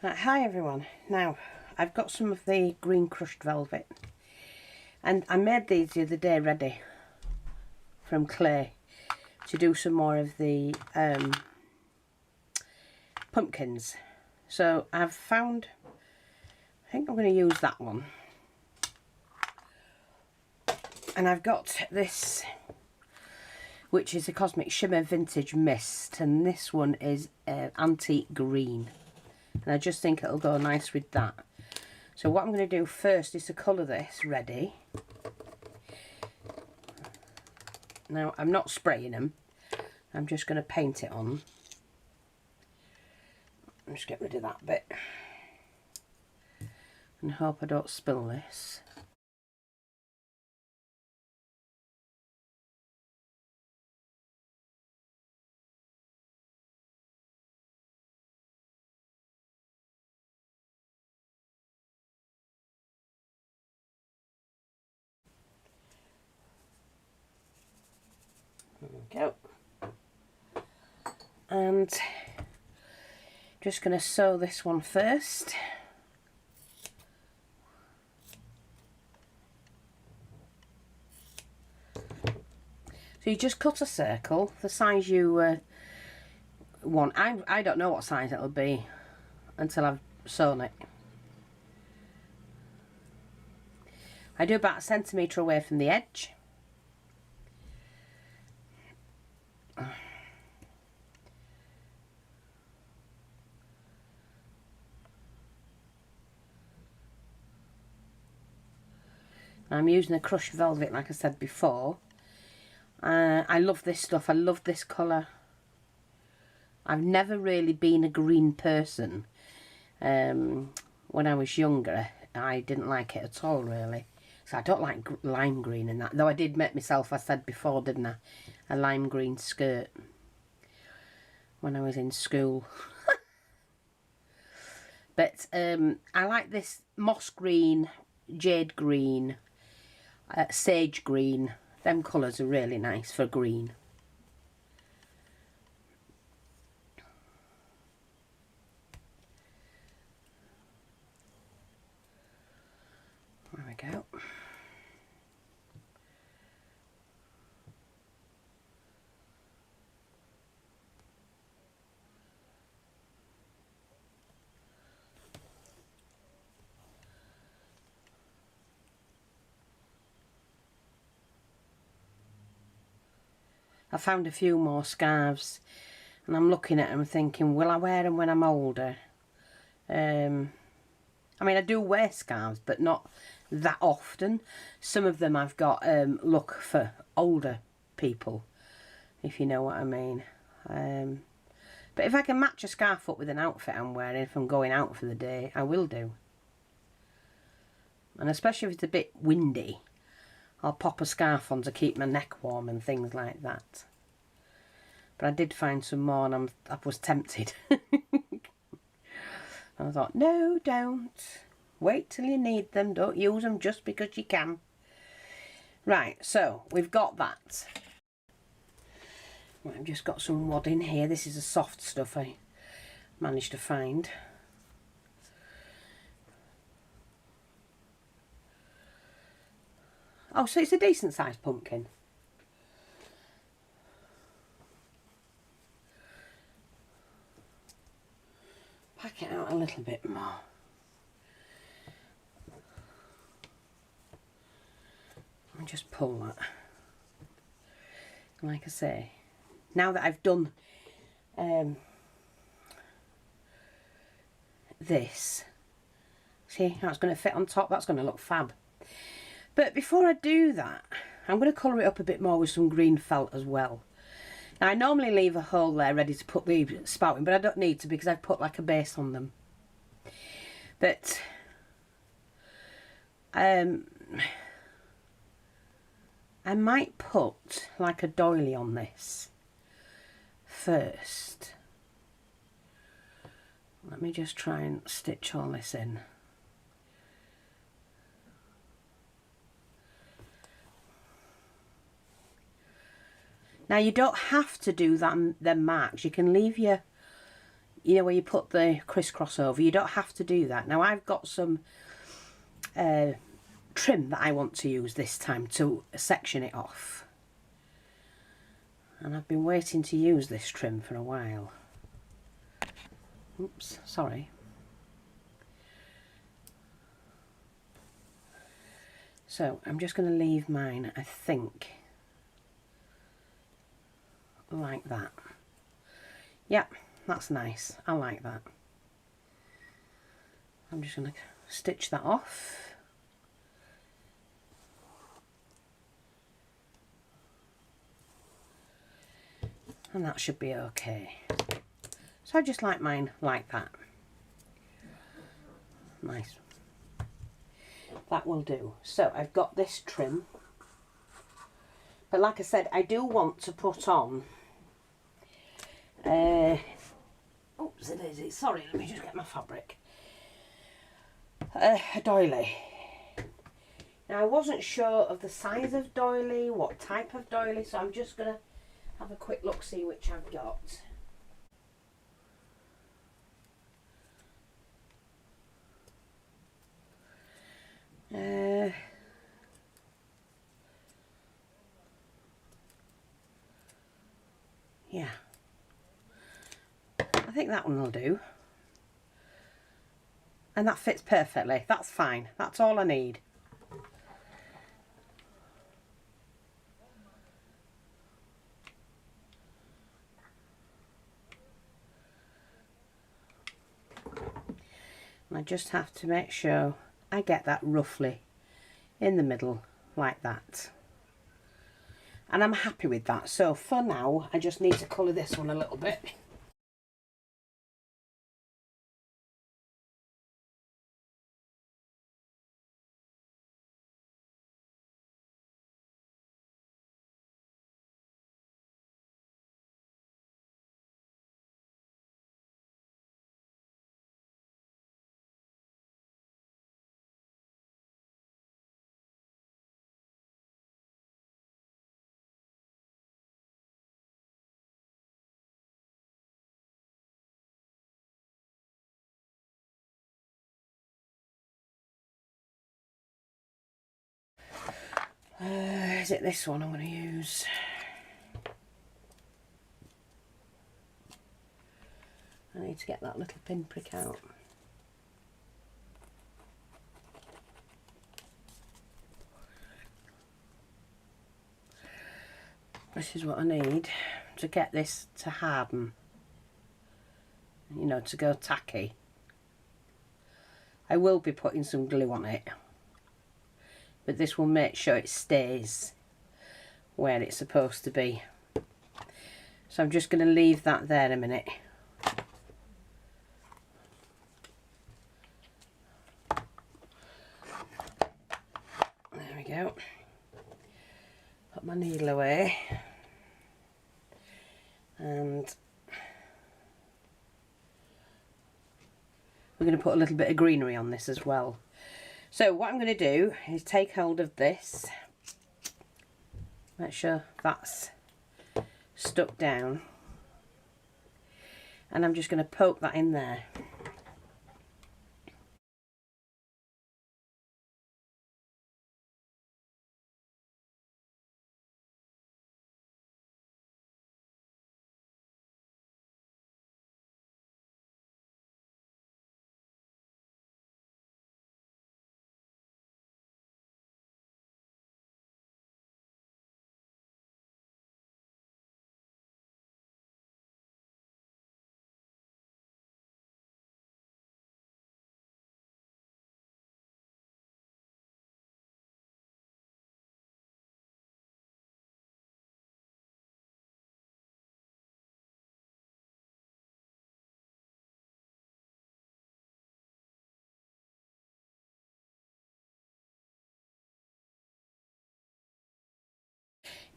Hi everyone. Now I've got some of the green crushed velvet, and I made these the other day ready from clay to do some more of the pumpkins. So I've found, I think I'm going to use that one, and I've got this, which is a Cosmic Shimmer Vintage Mist, and this one is antique green, and I just think it'll go nice with that. So what I'm going to do first is to colour this ready. Now I'm not spraying them, I'm just going to paint it on. I'll just get rid of that bit and hope I don't spill this. There we go. And just going to sew this one first. So you just cut a circle, the size you want. I don't know what size it'll be until I've sewn it. I do about 1 centimetre away from the edge. I'm using a crushed velvet, like I said before. I love this stuff. I love this colour. I've never really been a green person. When I was younger, I didn't like it at all, really. So I don't like lime green and that. Though I did make myself, I said before, didn't I, a lime green skirt when I was in school. But I like this moss green, jade green, sage green. Them colours are really nice for green. There we go. I found a few more scarves and I'm looking at them thinking, will I wear them when I'm older? I mean, I do wear scarves, but not that often. Some of them I've got look for older people, if you know what I mean. But if I can match a scarf up with an outfit I'm wearing, if I'm going out for the day, I will do. And especially if it's a bit windy, I'll pop a scarf on to keep my neck warm and things like that. But I did find some more and I was tempted. I thought, no, don't. Wait till you need them. Don't use them just because you can. Right, so we've got that. Right, I've just got some wadding here. This is the soft stuff I managed to find. Oh, so it's a decent sized pumpkin. Pack it out a little bit more. Let me just pull that. Like I say, now that I've done this, see how it's going to fit on top? That's going to look fab. But before I do that, I'm going to colour it up a bit more with some green felt as well. Now I normally leave a hole there ready to put the spout in, but I don't need to because I've put like a base on them. But I might put like a doily on this first. Let me just try and stitch all this in. Now you don't have to do them marks. You can leave your you know, where you put the crisscross over. You don't have to do that. Now I've got some trim that I want to use this time to section it off. And I've been waiting to use this trim for a while. Oops, sorry. So I'm just going to leave mine, I think, like that. Yep, that's nice. I like that. I'm just going to stitch that off. And that should be okay. So I just like mine like that. Nice. That will do. So I've got this trim. But like I said, I do want to put on... oops, it is. Sorry, let me just get my fabric. A doily. Now I wasn't sure of the size of doily, what type of doily, so I'm just going to have a quick look, see which I've got. Yeah, I think that one will do, and that fits perfectly. That's fine, that's all I need. And I just have to make sure I get that roughly in the middle like that, and I'm happy with that. So for now I just need to colour this one a little bit. Is it this one I'm going to use? I need to get that little pinprick out. This is what I need to get this to harden, you know, to go tacky. I will be putting some glue on it, but this will make sure it stays where it's supposed to be. So I'm just going to leave that there a minute. There we go. Put my needle away, and we're going to put a little bit of greenery on this as well. So what I'm going to do is take hold of this, make sure that's stuck down, and I'm just going to poke that in there.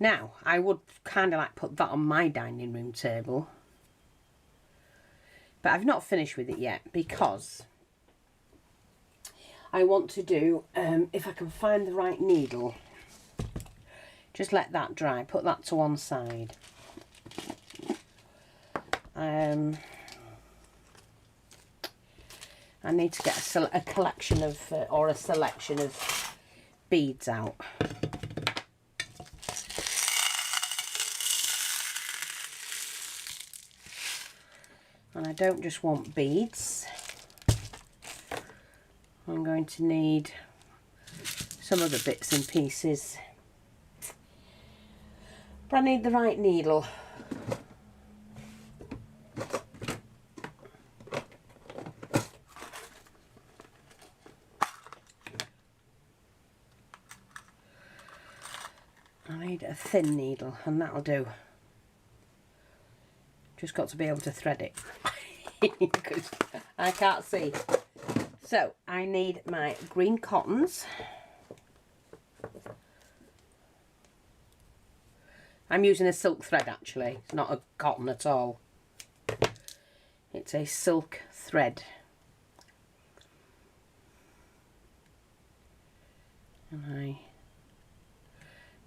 Now, I would kind of like put that on my dining room table, but I've not finished with it yet because I want to do, if I can find the right needle, just let that dry, put that to one side. I need to get a collection of, or a selection of beads out. And I don't just want beads. I'm going to need some other bits and pieces. But I need the right needle. I need a thin needle, and that'll do. Just got to be able to thread it because I can't see. So I need my green cottons. I'm using a silk thread actually, it's not a cotton at all. It's a silk thread. And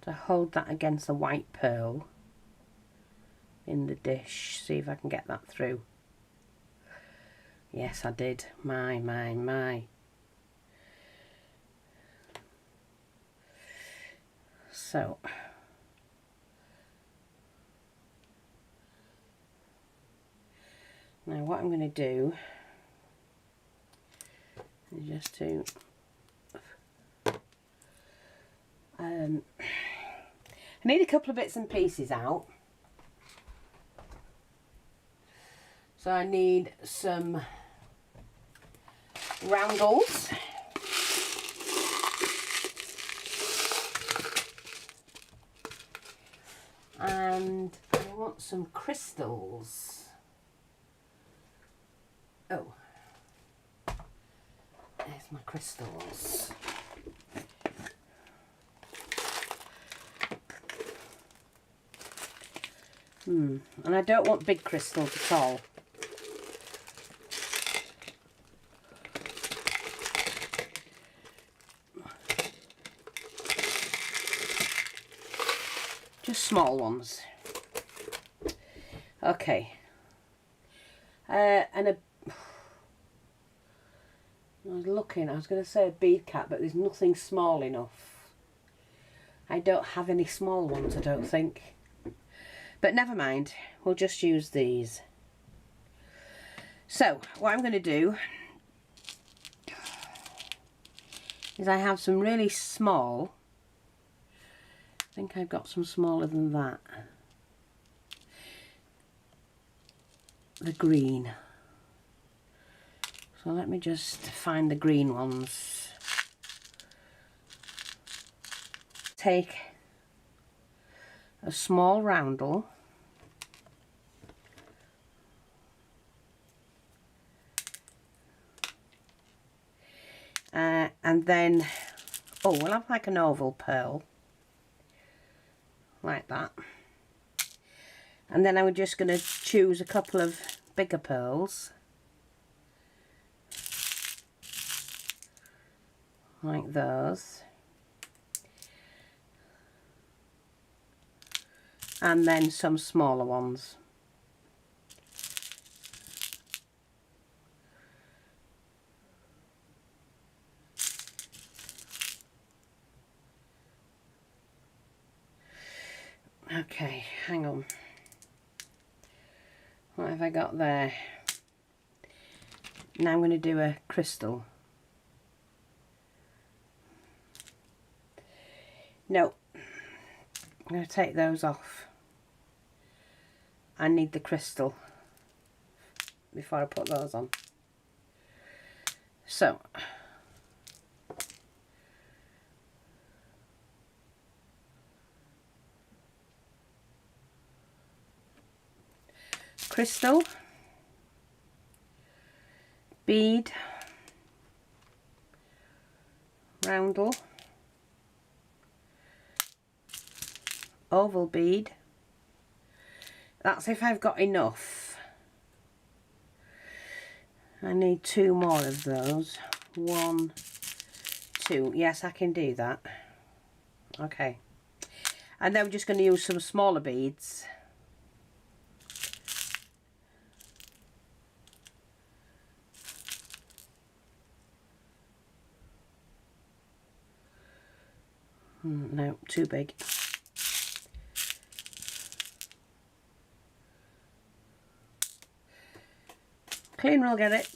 to hold that against the white pearl in the dish, see if I can get that through. Yes, I did. My. So now what I'm going to do is just to I need a couple of bits and pieces out. So I need some roundels. And I want some crystals. Oh, there's my crystals. And I don't want big crystals at all. Just small ones. Okay. And I was going to say a bead cap, but there's nothing small enough. I don't have any small ones, I don't think. But never mind, we'll just use these. So, what I'm going to do is I have some really small. I think I've got some smaller than that. The green. So let me just find the green ones. Take a small roundel. And then, we'll have like an oval pearl. Like that. And then I'm just going to choose a couple of bigger pearls. Like those. And then some smaller ones. Okay, hang on. What have I got there? Now I'm going to do a crystal. No, I'm going to take those off. I need the crystal before I put those on. So, crystal, bead, roundel, oval bead. That's if I've got enough. I need 2 more of those. 1, 2. Yes, I can do that. Okay. And then we're just going to use some smaller beads. No, too big. Cleaner will get it.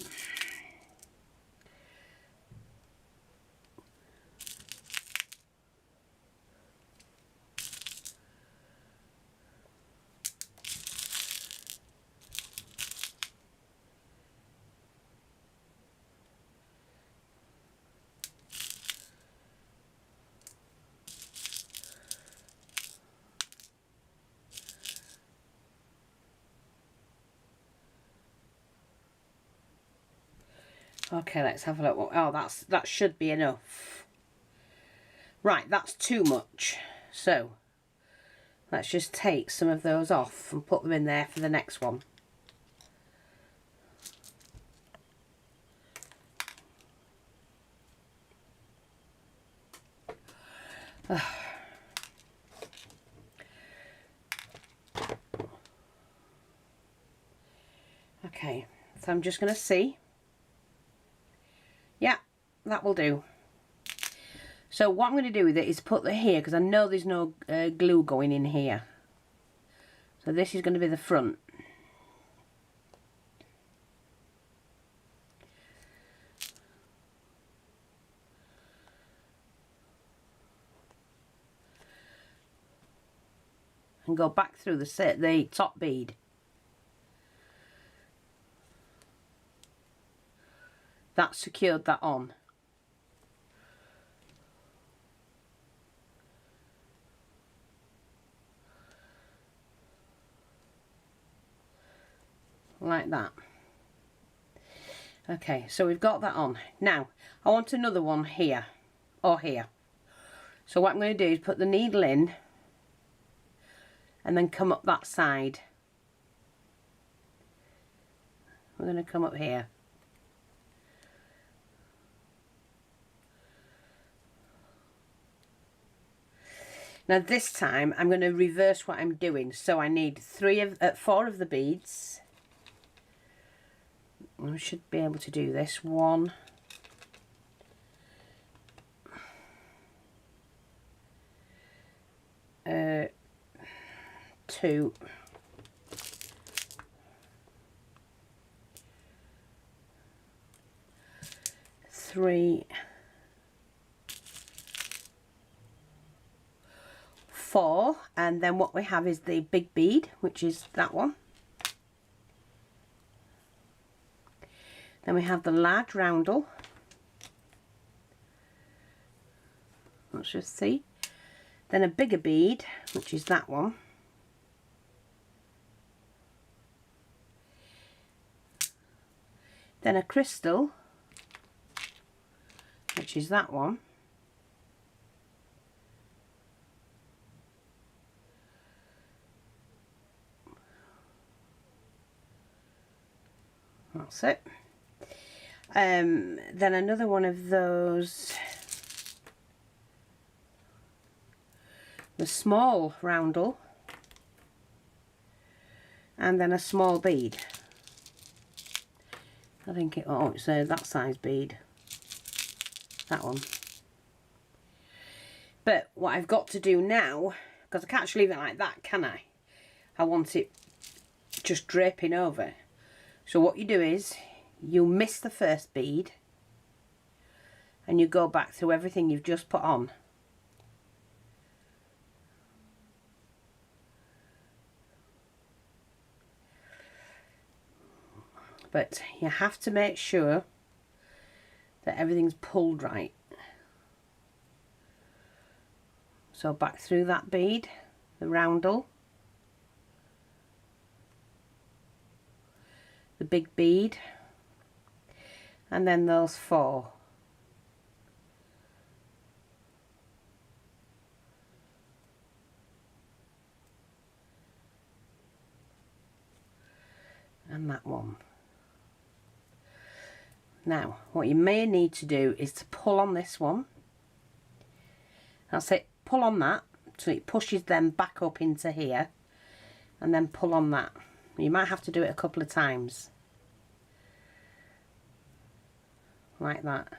Okay, let's have a look. Oh, that should be enough. Right, that's too much. So let's just take some of those off and put them in there for the next one. Okay, so I'm just going to see. Yeah, that will do. So what I'm going to do with it is put the here, because I know there's no glue going in here. So this is going to be the front. And go back through the top bead. That secured that on. Like that. Okay, so we've got that on. Now, I want another one here, or here. So what I'm going to do is put the needle in, and then come up that side. We're going to come up here. Now this time I'm going to reverse what I'm doing. So I need 4 of the beads. I should be able to do this. 1, 2, 3, 4, and then what we have is the big bead, which is that one. Then we have the large roundel. Let's just see. Then a bigger bead, which is that one. Then a crystal, which is that one. That's it. Then another one of those, the small roundel, and then a small bead. I think it's that size bead, that one. But what I've got to do now, because I can't just leave it like that, can I? I want it just draping over. So what you do is, you miss the first bead and you go back through everything you've just put on. But you have to make sure that everything's pulled right. So back through that bead, the roundel, the big bead, and then those 4. And that one. Now, what you may need to do is to pull on this one. That's it, pull on that, so it pushes them back up into here, and then pull on that. You might have to do it a couple of times. Like that.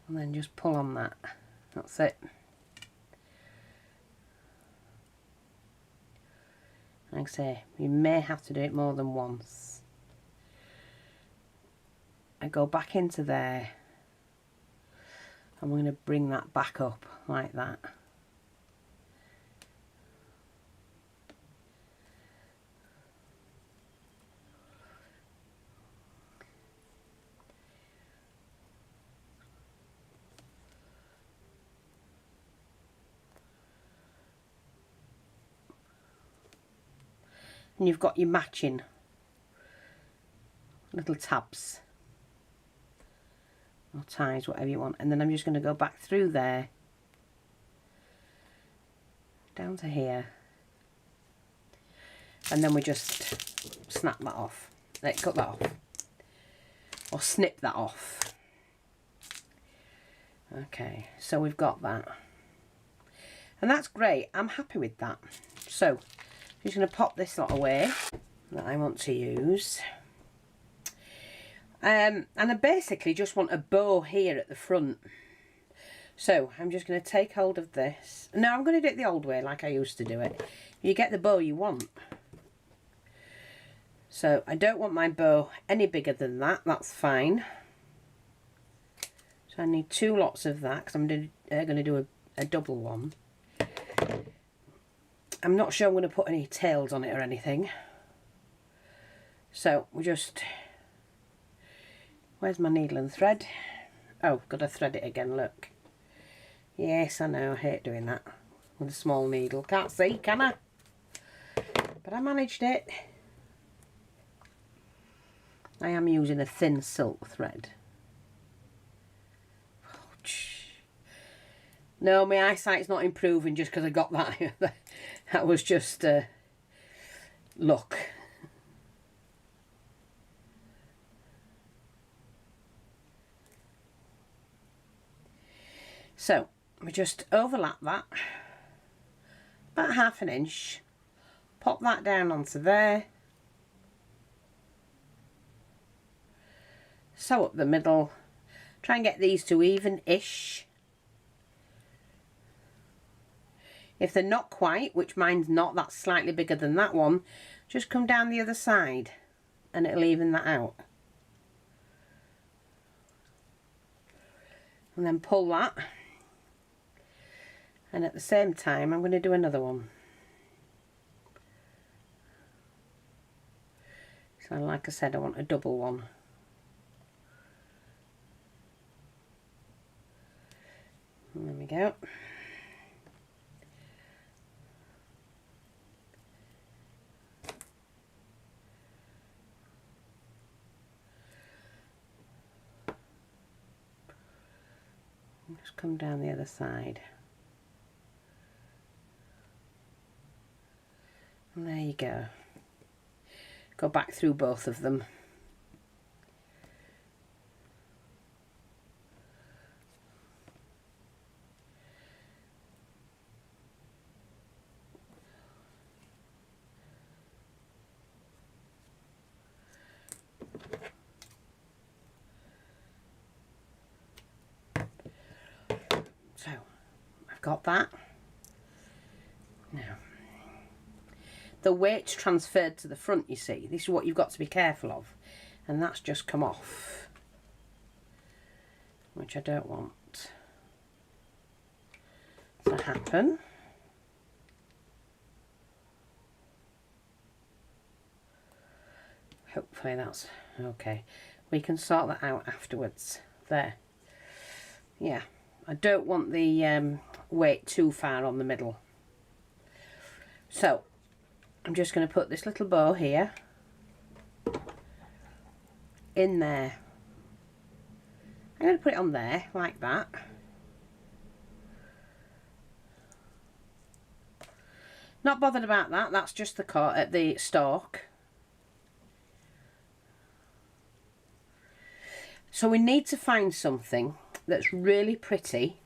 And then just pull on that. That's it. Like I say, you may have to do it more than once. I go back into there. I'm going to bring that back up like that. And you've got your matching little tabs or ties, whatever you want. And then I'm just going to go back through there down to here, and then we just snap that off, cut that off, or snip that off. Okay, so we've got that, and that's great. I'm happy with that. So I'm just going to pop this lot away that I want to use. And I basically just want a bow here at the front. So I'm just going to take hold of this. No, I'm going to do it the old way like I used to do it. You get the bow you want. So I don't want my bow any bigger than that. That's fine. So I need 2 lots of that because I'm going to do a double one. I'm not sure I'm going to put any tails on it or anything. So we just... Where's my needle and thread? Oh, got to thread it again, look. Yes, I know, I hate doing that with a small needle. Can't see, can I? But I managed it. I am using a thin silk thread. No, my eyesight's not improving just because I got that. That was just luck. So we just overlap that about 1/2 inch, pop that down onto there, sew up the middle, try and get these two even-ish. If they're not quite, which mine's not, that's slightly bigger than that one, just come down the other side and it'll even that out. And then pull that. And at the same time, I'm going to do another one. So like I said, I want a double one. And there we go. Just come down the other side. And there you go. Go back through both of them. So, I've got that. Now, the weight's transferred to the front, you see. This is what you've got to be careful of. And that's just come off, which I don't want to happen. Hopefully that's okay. We can sort that out afterwards. There. Yeah. I don't want the weight too far on the middle. So, I'm just going to put this little bow here in there. I'm going to put it on there like that. Not bothered about that, that's just the stalk. So we need to find something that's really pretty,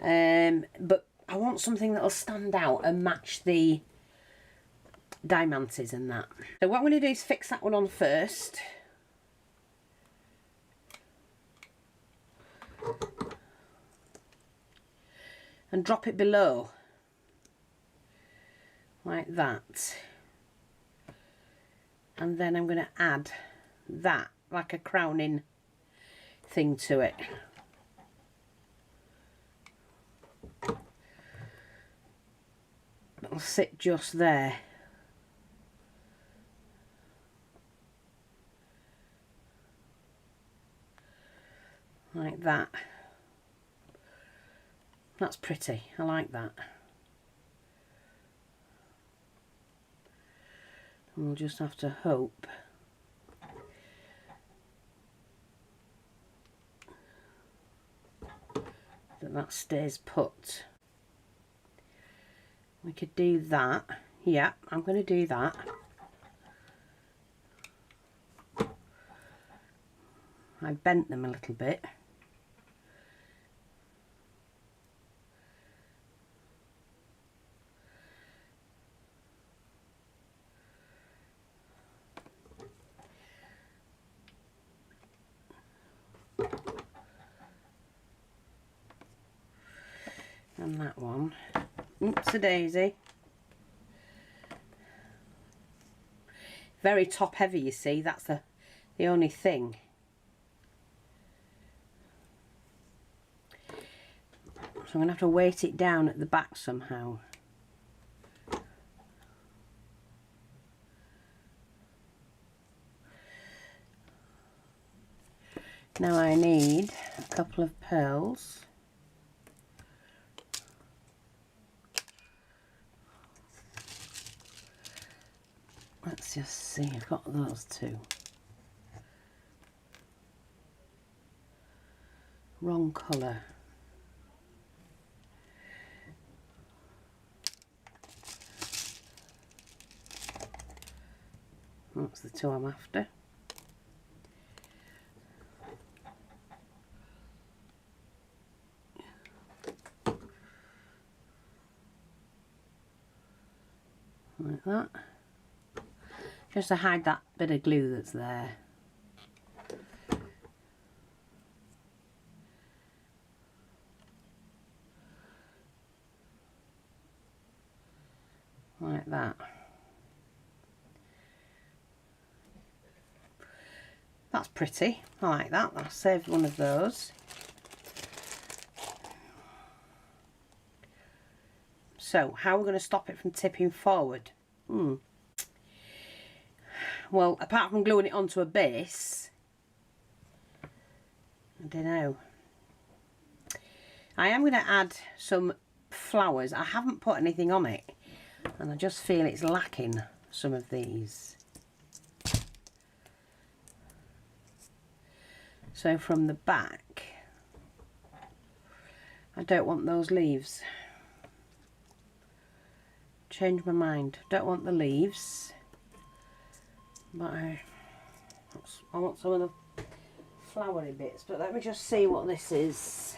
but I want something that'll stand out and match the diamantes and that. So what I'm going to do is fix that one on first. and drop it below like that, and then I'm going to add that like a crowning thing to it. It'll sit just there. Like that. That's pretty. I like that. And we'll just have to hope that that stays put. We could do that. Yeah, I'm going to do that. I bent them a little bit. And that one. Oops, a daisy. Very top heavy, you see, that's the only thing. So I'm going to have to weight it down at the back somehow. Now I need a couple of pearls. Let's just see, I've got those two. Wrong colour. That's the two I'm after. Like that. Just to hide that bit of glue that's there. Like that. That's pretty. I like that. I saved one of those. So, how are we going to stop it from tipping forward? Well, apart from gluing it onto a base, I don't know. I am going to add some flowers. I haven't put anything on it, and I just feel it's lacking some of these. So from the back, I don't want those leaves. Change my mind. Don't want the leaves. But I want some of the flowery bits. But let me just see what this is.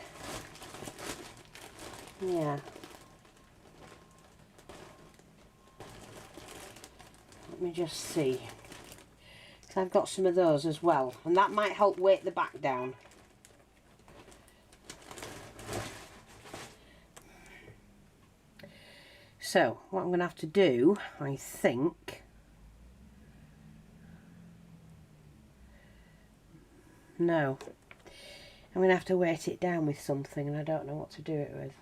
Yeah. Let me just see. I've got some of those as well, and that might help weight the back down. So what I'm going to have to do, I think, no, I'm going to have to weight it down with something, and I don't know what to do it with.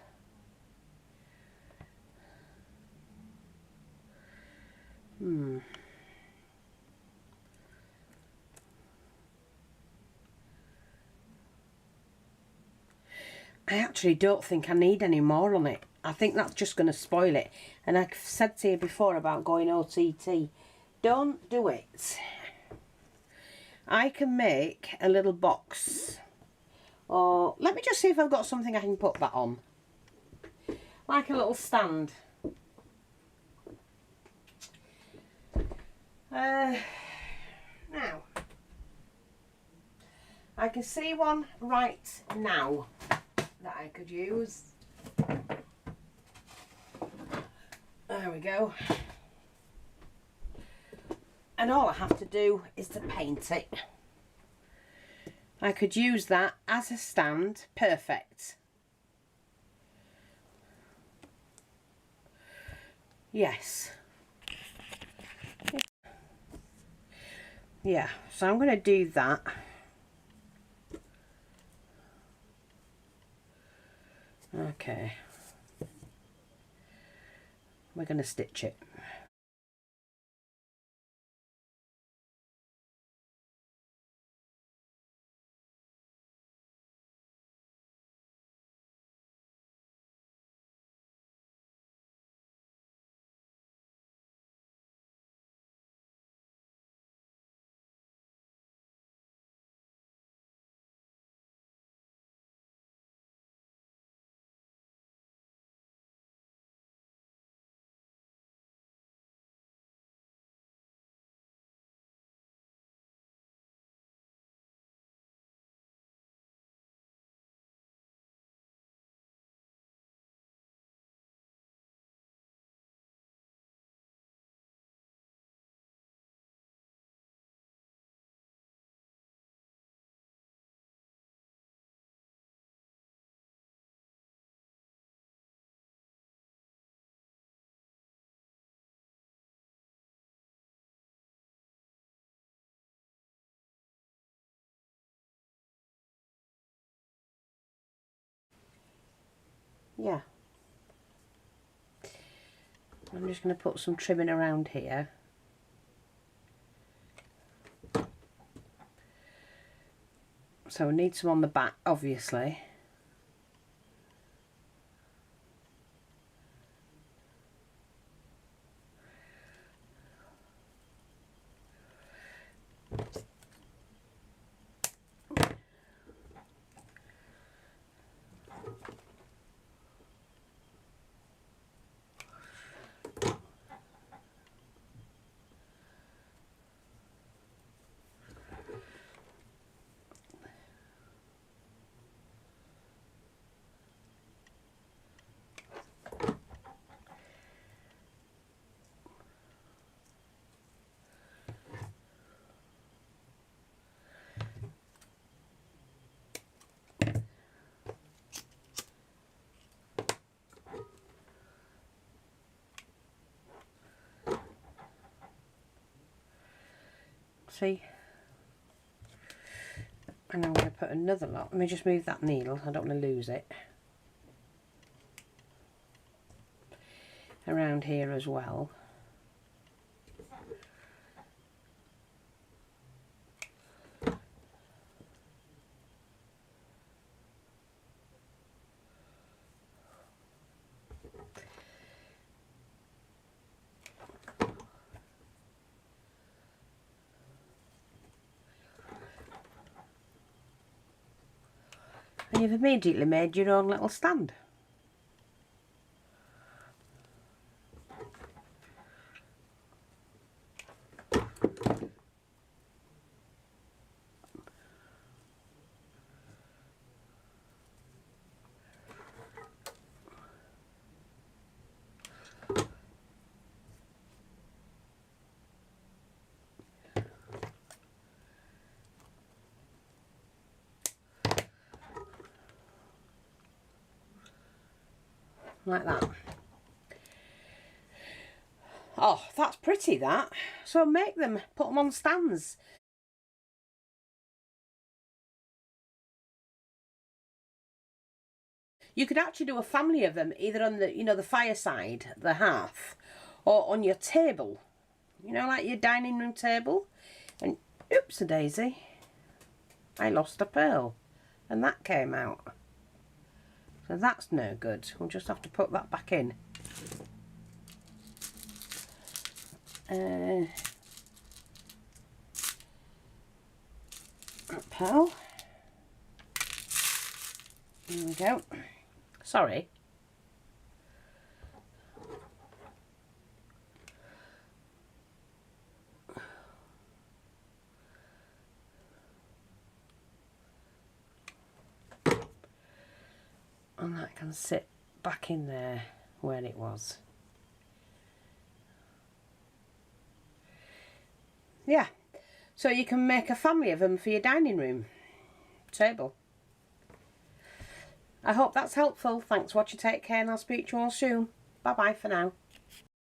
I actually don't think I need any more on it. I think that's just going to spoil it. And I've said to you before about going OTT. Don't do it. I can make a little box. Or let me just see if I've got something I can put that on. Like a little stand. Now, I can see one right now that I could use. There we go. And all I have to do is to paint it. I could use that as a stand. Perfect. Yes. Yeah, so I'm going to do that. Okay. We're going to stitch it. Yeah. I'm just going to put some trimming around here. So we need some on the back, obviously. See? And I'm going to put another lot. Let me just move that needle. I don't want to lose it. Around here as well. And you've immediately made your own little stand. Like that. Oh, that's pretty, that. So make them, put them on stands. You could actually do a family of them, either on the, you know, the fireside, the hearth, or on your table. You know, like your dining room table. And oops a daisy, I lost a pearl, and that came out. So that's no good. We'll just have to put that back in. Pearl. There we go. Sorry. And that can sit back in there where it was. Yeah, so you can make a family of them for your dining room table. I hope that's helpful. Thanks for watching, take care, and I'll speak to you all soon. Bye bye for now.